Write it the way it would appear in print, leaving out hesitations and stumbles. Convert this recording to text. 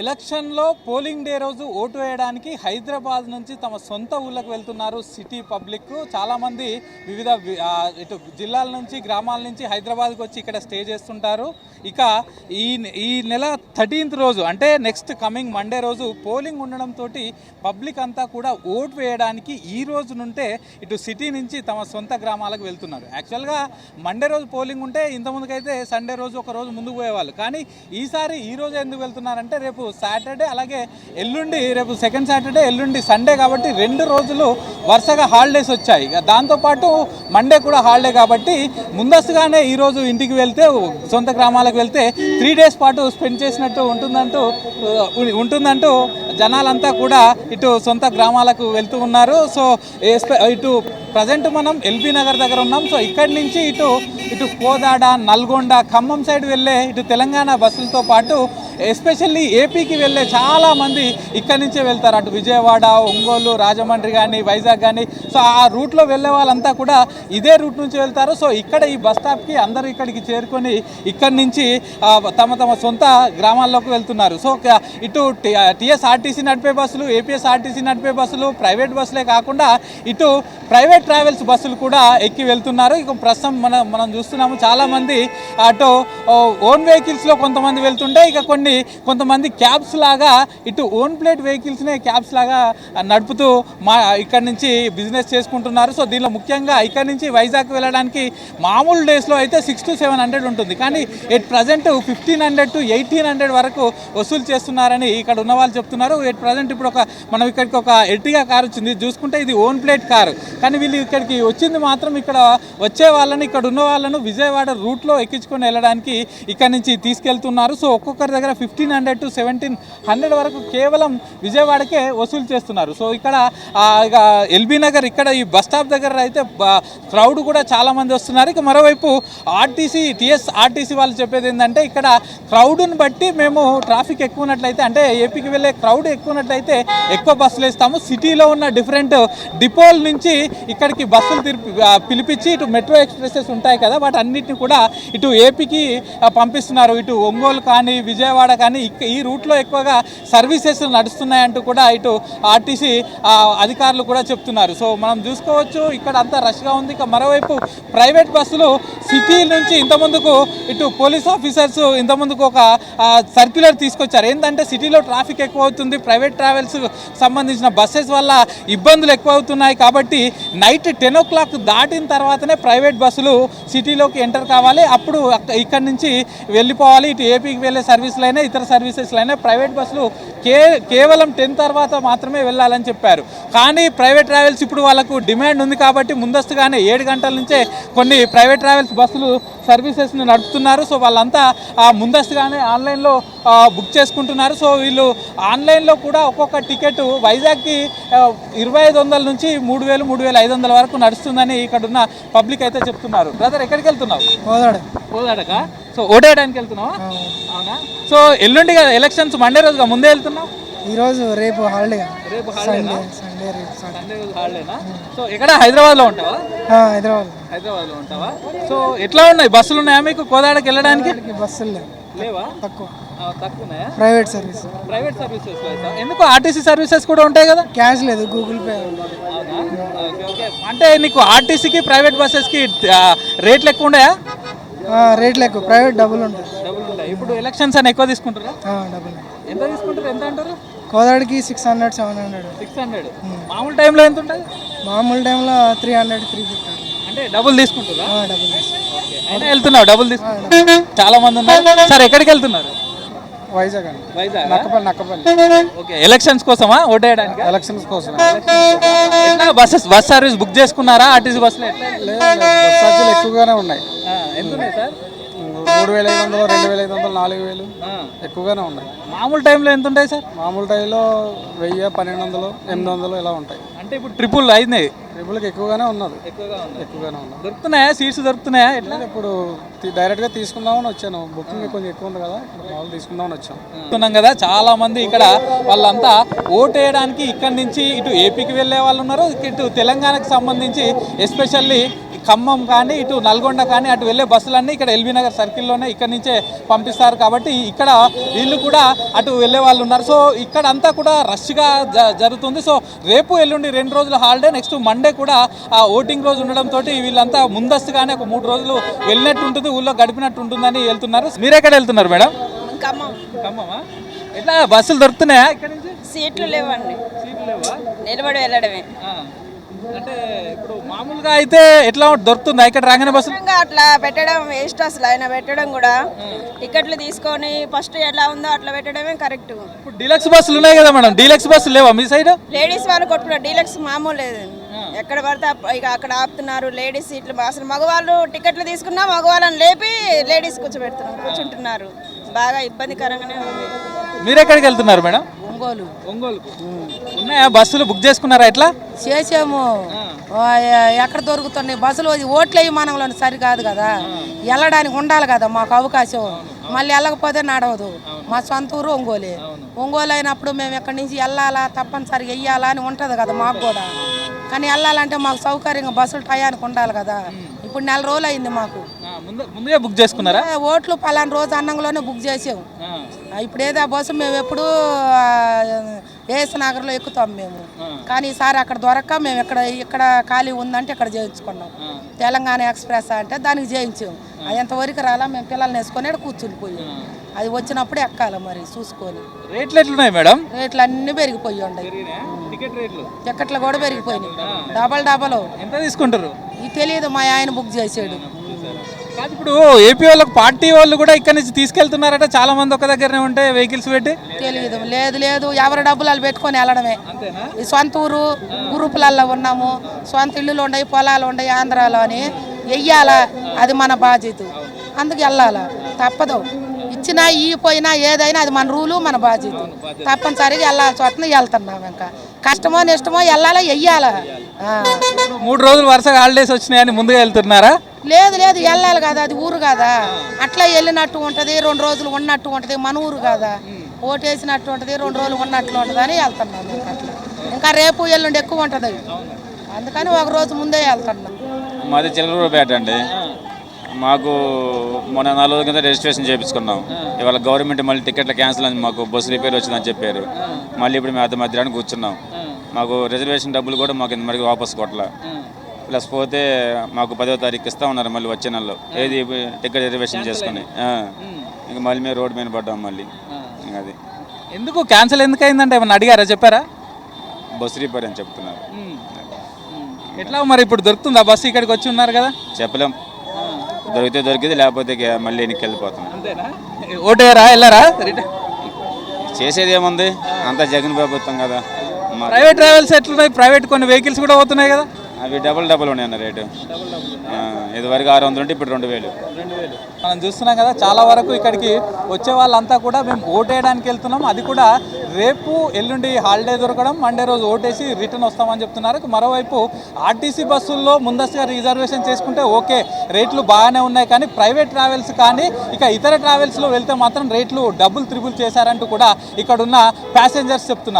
ఎలక్షన్లో polling day రోజు vote వేయడానికి హైదరాబాద్ నుంచి తమ సొంత ఊళ్ళకు వెళ్తున్నారు సిటీ పబ్లిక్. చాలామంది వివిధ ఇటు జిల్లాల నుంచి గ్రామాల నుంచి హైదరాబాద్కి వచ్చి ఇక్కడ స్టే చేస్తుంటారు. ఇక ఈ నెల 13th రోజు అంటే నెక్స్ట్ కమింగ్ మండే రోజు పోలింగ్ ఉండడంతో పబ్లిక్ అంతా కూడా ఓటు వేయడానికి ఈ రోజు నుండే ఇటు సిటీ నుంచి తమ సొంత గ్రామాలకు వెళ్తున్నారు. యాక్చువల్గా మండే రోజు పోలింగ్ ఉంటే ఇంతకుముందుకైతే సండే రోజు ఒక రోజు ముందుకు పోయేవాళ్ళు. కానీ ఈసారి ఈ రోజు ఎందుకు వెళ్తున్నారంటే రేపు సాటర్డే అలాగే ఎల్లుండి రేపు సెకండ్ సాటర్డే ఎల్లుండి సండే కాబట్టి 2 రోజులు వరుసగా హాలిడేస్ వచ్చాయి. దాంతోపాటు మండే కూడా హాలిడే కాబట్టి ముందస్తుగానే ఈరోజు ఇంటికి వెళ్తే సొంత గ్రామాలకు వెళ్తే 3 days పాటు స్పెండ్ చేసినట్టు ఉంటుందంటూ జనాలంతా కూడా ఇటు సొంత గ్రామాలకు వెళ్తూ ఉన్నారు. సో ఇటు ప్రజెంట్ మనం ఎల్బీ నగర్ దగ్గర ఉన్నాం. సో ఇక్కడి నుంచి ఇటు కోదాడ, నల్గొండ, ఖమ్మం సైడ్ వెళ్ళే ఇటు తెలంగాణ బస్సులతో పాటు ఎస్పెషల్లీ ఏపీకి వెళ్ళే చాలామంది ఇక్కడి నుంచే వెళ్తారు. అటు విజయవాడ, ఒంగోలు, రాజమండ్రి కానీ వైజాగ్ కానీ సో ఆ రూట్లో వెళ్ళే వాళ్ళంతా కూడా ఇదే రూట్ నుంచి వెళ్తారు. సో ఇక్కడ ఈ బస్ స్టాప్కి అందరూ ఇక్కడికి చేరుకొని ఇక్కడి నుంచి తమ సొంత గ్రామాల్లోకి వెళ్తున్నారు. సో ఇటు టీఎస్ఆర్టీసీ నడిపే బస్సులు, ఏపీఎస్ఆర్టీసీ నడిపే బస్సులు, ప్రైవేట్ బస్సులే కాకుండా ఇటు ప్రైవేట్ ట్రావెల్స్ బస్సులు కూడా ఎక్కి వెళ్తున్నారు. ఇక ప్రస్తుతం మనం చూస్తున్నాము చాలామంది అటు ఓన్ వెహికల్స్లో కొంతమంది వెళ్తుంటే ఇక కొంతమంది క్యాబ్స్ లాగా ఇటు ఓన్ ప్లేట్ వెహికల్స్నే క్యాబ్స్ లాగా నడుపుతూ ఇక్కడి నుంచి బిజినెస్ చేసుకుంటున్నారు. సో దీనిలో ముఖ్యంగా ఇక్కడి నుంచి వైజాగ్ వెళ్ళడానికి మామూలు డేస్లో అయితే 600 to 700 ఉంటుంది. కానీ ఎట్ ప్రజెంట్ 1500 to 1800 వరకు వసూలు చేస్తున్నారని ఇక్కడ ఉన్న వాళ్ళు చెప్తున్నారు. ఎట్ ప్రజెంట్ ఇప్పుడు మనం ఇక్కడికి ఒక ఎర్టిగా కార్ వచ్చింది చూసుకుంటే ఇది ఓన్ ప్లేట్ కారు. కానీ వీళ్ళు ఇక్కడికి వచ్చింది మాత్రం ఇక్కడ వచ్చే వాళ్ళని ఇక్కడ ఉన్న వాళ్ళను విజయవాడ రూట్లో ఎక్కించుకొని వెళ్ళడానికి ఇక్కడ నుంచి తీసుకెళ్తున్నారు. సో ఒక్కొక్కరి దగ్గర 1500 to 1700 వరకు కేవలం విజయవాడకే వసూలు చేస్తున్నారు. సో ఇక్కడ ఇక ఎల్బీ నగర్ ఇక్కడ ఈ బస్ స్టాప్ దగ్గర అయితే క్రౌడ్ కూడా చాలామంది వస్తున్నారు. ఇక మరోవైపు టీఎస్ఆర్టీసీ వాళ్ళు చెప్పేది ఏంటంటే ఇక్కడ క్రౌడ్ని బట్టి మేము ట్రాఫిక్ ఎక్కువ ఉన్నట్లయితే అంటే ఏపీకి వెళ్ళే క్రౌడ్ ఎక్కువ ఉన్నట్లయితే ఎక్కువ బస్సులు వేస్తాము. సిటీలో ఉన్న డిఫరెంట్ డిపోల నుంచి ఇక్కడికి బస్సులు పిలిపించి ఇటు మెట్రో ఎక్స్ప్రెసెస్ ఉంటాయి కదా వాటి అన్నిటిని కూడా ఇటు ఏపీకి పంపిస్తున్నారు. ఇటు ఒంగోలు కానీ విజయవాడ కానీ ఈ రూట్లో ఎక్కువగా సర్వీసెస్ నడుస్తున్నాయంటూ కూడా ఇటు ఆర్టీసీ అధికారులు కూడా చెప్తున్నారు. సో మనం చూసుకోవచ్చు ఇక్కడ అంతా రష్గా ఉంది. ఇక మరోవైపు ప్రైవేట్ బస్సులు సిటీ నుంచి ఇంతకుముందుకు ఇటు పోలీస్ ఆఫీసర్స్ ఇంతకుముందుకు ఒక సర్క్యులర్ తీసుకొచ్చారు. ఏంటంటే సిటీలో ట్రాఫిక్ ఎక్కువ అవుతుంది, ప్రైవేట్ ట్రావెల్స్ సంబంధించిన బస్సెస్ వల్ల ఇబ్బందులు ఎక్కువ అవుతున్నాయి కాబట్టి నైట్ 10 o'clock దాటిన తర్వాతనే ప్రైవేట్ బస్సులు సిటీలోకి ఎంటర్ కావాలి. అప్పుడు ఇక్కడి నుంచి వెళ్ళిపోవాలి. ఇటు ఏపీకి వెళ్ళే సర్వీసులైనా ఇతర సర్వీసెస్లైనా ప్రైవేట్ బస్సులు కేవలం 10 తర్వాత మాత్రమే వెళ్ళాలని చెప్పారు. కానీ ప్రైవేట్ ట్రావెల్స్ ఇప్పుడు వాళ్ళకు డిమాండ్ ఉంది కాబట్టి ముందస్తుగానే 7 గంటల నుంచే కొన్ని ప్రైవేట్ ట్రావెల్స్ బస్సులు సర్వీసెస్ని నడుపుతున్నారు. సో వాళ్ళంతా ముందస్తుగానే ఆన్లైన్లో బుక్ చేసుకుంటున్నారు. సో వీళ్ళు ఆన్లైన్లో కూడా ఒక్కొక్క టికెట్ వైజాగ్కి 2500 నుంచి 3000, 3500 వరకు నడుస్తుందని ఇక్కడ ఉన్న పబ్లిక్ అయితే చెప్తున్నారు. బ్రదర్ ఎక్కడికి వెళ్తున్నావు? కోదాడక. సో ఓటేయడానికి వెళ్తున్నావా? అవునా. సో ఎల్లుండి కదా ఎలక్షన్స్, మండే రోజుగా ముందే వెళ్తున్నావు? రేపు హాలిడే. రేపు హాలిడేనా? సండే రోజు హాలిడేనా? సో ఎక్కడ హైదరాబాద్లో ఉంటావా? హైదరాబాద్లో ఉంటావా? సో ఎట్లా ఉన్నాయి బస్సులు ఉన్నాయా మీకు కోదాడకి వెళ్ళడానికి? బస్సులు లేవా? తక్కువన్నాయా? ప్రైవేట్ సర్వీసెస్ ఎందుకు ఆర్టీసీ సర్వీసెస్ కూడా ఉంటాయి కదా? క్యాష్ లేదు, గూగుల్ పే. అంటే నీకు ఆర్టీసీకి ప్రైవేట్ బస్సెస్కి రేట్లు ఎక్కువ ఉన్నాయా? రేట్లు ఎక్కువ, ప్రైవేట్ డబుల్ ఉంటాయి. ఇప్పుడు ఎలక్షన్స్ అని ఎక్కువ తీసుకుంటారా? డబుల్. ఎంత తీసుకుంటారు? ఎంత అంటారు? కోదాడికి 600, 700. 600. మామూలు టైంలో ఎంత ఉంటుంది? మామూలు టైంలో 300, 350. అంటే డబుల్ తీసుకుంటారా? డబుల్. అంటే వెళ్తున్నావు డబుల్ తీసుకుంటా? చాలా మంది ఉన్నారు. సార్ ఎక్కడికి వెళ్తున్నారు? వైజాగ్. నక్కపల్లి. ఓకే. ఎలక్షన్స్ కోసమా ఓటేయడానికి? ఎలక్షన్స్ కోసం. బస్ సర్వీస్ బుక్ చేసుకున్నారా ఆర్టీసీ బస్సులు? బస్ ఛార్జీలు ఎక్కువగానే ఉన్నాయి. ఎంత ఉన్నాయి సార్? 3500, 2500, 4000 ఎక్కువగానే ఉన్నాయి. మామూలు టైంలో ఎంత ఉంటాయి సార్? మామూలు టైంలో 1000, 1200, 800 ఇలా ఉంటాయి. అంటే ఇప్పుడు ట్రిపుల్ అయినాయి. ట్రిపుల్కి ఎక్కువగానే ఉన్నది. దొరుకుతున్నాయా? సీట్స్ దొరుకుతున్నాయా? ఎట్లా? ఇప్పుడు డైరెక్ట్గా తీసుకుందామని వచ్చాను. బుకింగ్ కొంచెం ఎక్కువ ఉంది కదా, మామూలు తీసుకుందామని వచ్చాను. కదా చాలా మంది ఇక్కడ వాళ్ళంతా ఓటు వేయడానికి ఇక్కడి నుంచి ఇటు ఏపీకి వెళ్ళే వాళ్ళు ఉన్నారు, ఇటు తెలంగాణకు సంబంధించి ఎస్పెషల్లీ ఖమ్మం కానీ ఇటు నల్గొండ కానీ అటు వెళ్ళే బస్సులన్నీ ఇక్కడ ఎల్బీ నగర్ సర్కిల్లోనే ఇక్కడ నుంచే పంపిస్తారు కాబట్టి ఇక్కడ వీళ్ళు కూడా అటు వెళ్ళే వాళ్ళు ఉన్నారు. సో ఇక్కడ అంతా కూడా రష్గా జరుగుతుంది. సో రేపు ఎల్లుండి 2 రోజుల హాలిడే, నెక్స్ట్ మండే కూడా ఆ ఓటింగ్ రోజు ఉండడంతో వీళ్ళంతా ముందస్తుగానే ఒక 3 రోజులు వెళ్ళినట్టు ఉంటుంది, ఊళ్ళో గడిపినట్టు ఉంటుందని వెళ్తున్నారు. మీరు ఎక్కడ వెళ్తున్నారు మేడం? ఖమ్మమా? ఎట్లా బస్సులు దొరుకుతున్నాయా ఇక్కడ నుంచి? సీట్లు లేవండి, సీట్లు లేవా? నిలబడి వెళ్ళడమే. అంటే ఇప్పుడు మామూలుగా అయితే ఎట్లా దొరుకుతుందా ఇక్కడ రాగానే బస్సులు? అట్లా పెట్టడం వేస్ట్, అసలు ఆయన పెట్టడం కూడా టికెట్లు తీసుకొని ఫస్ట్ ఎలా ఉందో అట్లా పెట్టడమే కరెక్ట్. ఇప్పుడు డీలక్స్ బస్సులు ఉన్నాయి కదా మేడం, డీలక్స్ బస్సులు లేవా మీ సైడ్? లేడీస్ వాళ్ళు కొట్టుకున్నారు, డీలక్స్ మామూలు లేదు. ఎక్కడ పడితే ఇక అక్కడ ఆపుతున్నారు. లేడీస్ సీట్లు అసలు మగవాళ్ళు టికెట్లు తీసుకున్నా మగవాళ్ళని లేపి లేడీస్ కూర్చుంటున్నారు. బాగా ఇబ్బందికరంగానే ఉంది. మీరు ఎక్కడికి వెళ్తున్నారు మేడం? ఒంగోలు ఉన్నాయా బస్సులు? బుక్ చేసుకున్నారా? ఎట్లా చేసాము? ఎక్కడ దొరుకుతున్నాయి బస్సులు? ఓట్లు వేయమానంలో సరికాదు కదా, వెళ్ళడానికి ఉండాలి కదా మాకు అవకాశం. మళ్ళీ వెళ్ళకపోతే నడవదు. మా సొంత ఊరు ఒంగోలు అయినప్పుడు మేము ఎక్కడి నుంచి వెళ్ళాలా, తప్పనిసరిగా వెయ్యాలా అని ఉంటుంది కదా మాకు కూడా. కానీ వెళ్ళాలంటే మాకు సౌకర్యంగా బస్సులు టయానికి ఉండాలి కదా. ఇప్పుడు 4 రోజులు అయింది మాకు. ముందుగా బుక్ చేసుకున్నారా? ఓట్లు పలానా రోజు అన్నంలోనే బుక్ చేసాము. ఇప్పుడు ఏదో బస్సు మేము ఎప్పుడు ఏఎస్ నగర్లో ఎక్కుతాం మేము. కానీ ఈసారి అక్కడ దొరక్క మేము ఇక్కడ ఖాళీ ఉందంటే ఇక్కడ చేయించుకున్నాం. తెలంగాణ ఎక్స్ప్రెస్ అంటే దానికి చేయించాము. అది ఎంతవరకు రాలా, మేము పిల్లల్ని వేసుకొని కూర్చుని పోయి అది వచ్చినప్పుడు ఎక్కాలి మరి చూసుకొని. రేట్లు ఎట్లున్నాయి మేడం? రేట్లు అన్నీ పెరిగిపోయి ఉన్నాయి. టికెట్లు కూడా పెరిగిపోయినాయి. డబల్ ఎంత తీసుకుంటారు? ఇది తెలియదు, మా ఆయన బుక్ చేసాడు. కాదు, ఇప్పుడు ఏపీ వాళ్ళకి పార్టీ వాళ్ళు కూడా ఇక్కడ నుంచి తీసుకెళ్తున్నారట, చాలా మంది ఒక దగ్గరనే ఉంటే వెహికల్స్ పెట్టి. తెలియదు, లేదు ఎవరి డబ్బులు వాళ్ళు పెట్టుకొని వెళ్ళడమే. ఈ సొంత ఊరు గ్రూపులలో ఉన్నాము, సొంత ఇల్లులు ఉన్నాయి, పొలాలు ఉన్నాయి ఆంధ్రాలో అని వెయ్యాలా, అది మన బాధ్యత. అందుకు వెళ్ళాలా, తప్పదు. ఇచ్చినా పోయినా ఏదైనా అది మన రూలు, మన బాధ్యత. తప్పనిసరిగా వెళ్ళాల్సి వస్తుంది, వెళ్తున్నాం. ఇంకా కష్టమో నిష్టమో వెళ్ళాలా, వెయ్యాలా. 3 రోజులు వరుసగా హాలిడేస్ వచ్చినాయని ముందుగా వెళ్తున్నారా? లేదు వెళ్ళాలి కదా, అది ఊరు కదా. అట్లా వెళ్ళినట్టు ఉంటుంది, 2 రోజులు ఉన్నట్టు ఉంటుంది. మన ఊరు కదా, ఓటేసినట్టు ఉంటుంది, 2 రోజులు ఉన్నట్లు ఉంటుంది అని వెళ్తున్నాం. అట్లా ఇంకా రేపు ఎల్లుండి ఎక్కువ ఉంటుంది, అందుకని 1 రోజు ముందే వెళ్తున్నాం. మాది చిలకలూరుపేట అండి. మాకు మొన్న 4 రోజుల కింద రిజిస్ట్రేషన్ చేయించుకున్నాం. ఇవాళ గవర్నమెంట్ మళ్ళీ టికెట్లు క్యాన్సిల్ అని మాకు బస్సు రిపేర్ వచ్చిందని చెప్పారు. మళ్ళీ ఇప్పుడు మేము మధ్యాహ్నం కూర్చున్నాం. మాకు రిజర్వేషన్ డబ్బులు కూడా మాకు ఇంతవరకు వాపస్ కొట్టలే. ప్లస్ పోతే మాకు 10వ తారీఖు ఇస్తా ఉన్నారు మళ్ళీ వచ్చే నెలలో, ఏది టికెట్ రిజర్వేషన్ చేసుకుని. ఇంక మళ్ళీ మేము రోడ్డు మీద పడ్డాం మళ్ళీ. అది ఎందుకు క్యాన్సిల్ ఎందుకు అయిందంటే ఏమన్నా అడిగారా, చెప్పారా? బస్సు రిపేర్ అని చెప్తున్నారు. ఎట్లా మరి ఇప్పుడు దొరుకుతుందా బస్సు? ఇక్కడికి వచ్చి ఉన్నారు కదా, చెప్పలేం. దొరికింది, లేకపోతే మళ్ళీ వెనక్కి వెళ్ళిపోతాం. ఓటేరా వెళ్ళారా? చేసేది ఏముంది, అంతా జగన్ ప్రభుత్వం కదా. ప్రైవేట్ ట్రావెల్స్ ఎట్లున్నాయి? ప్రైవేట్ కొన్ని వెహికల్స్ కూడా పోతున్నాయి కదా, అవి డబుల్ ఉన్నాయి అన్న రేటు. ఇదివరకు 600 ఉంటే ఇప్పుడు 2000. మనం చూస్తున్నాం కదా, చాలా వరకు ఇక్కడికి వచ్చే వాళ్ళంతా కూడా మేము ఓటేయడానికి వెళ్తున్నాం. అది కూడా రేపు ఎల్లుండి హాలిడే దొరకడం, మండే రోజు ఓటేసి రిటర్న్ వస్తామని చెప్తున్నారు. మరోవైపు ఆర్టీసీ బస్సుల్లో ముందస్తుగా రిజర్వేషన్ చేసుకుంటే ఓకే, రేట్లు బాగానే ఉన్నాయి. కానీ ప్రైవేట్ ట్రావెల్స్ కానీ ఇక ఇతర ట్రావెల్స్లో వెళ్తే మాత్రం రేట్లు డబుల్ త్రిబుల్ చేశారంటూ కూడా ఇక్కడున్న ప్యాసింజర్స్ చెప్తున్నారు.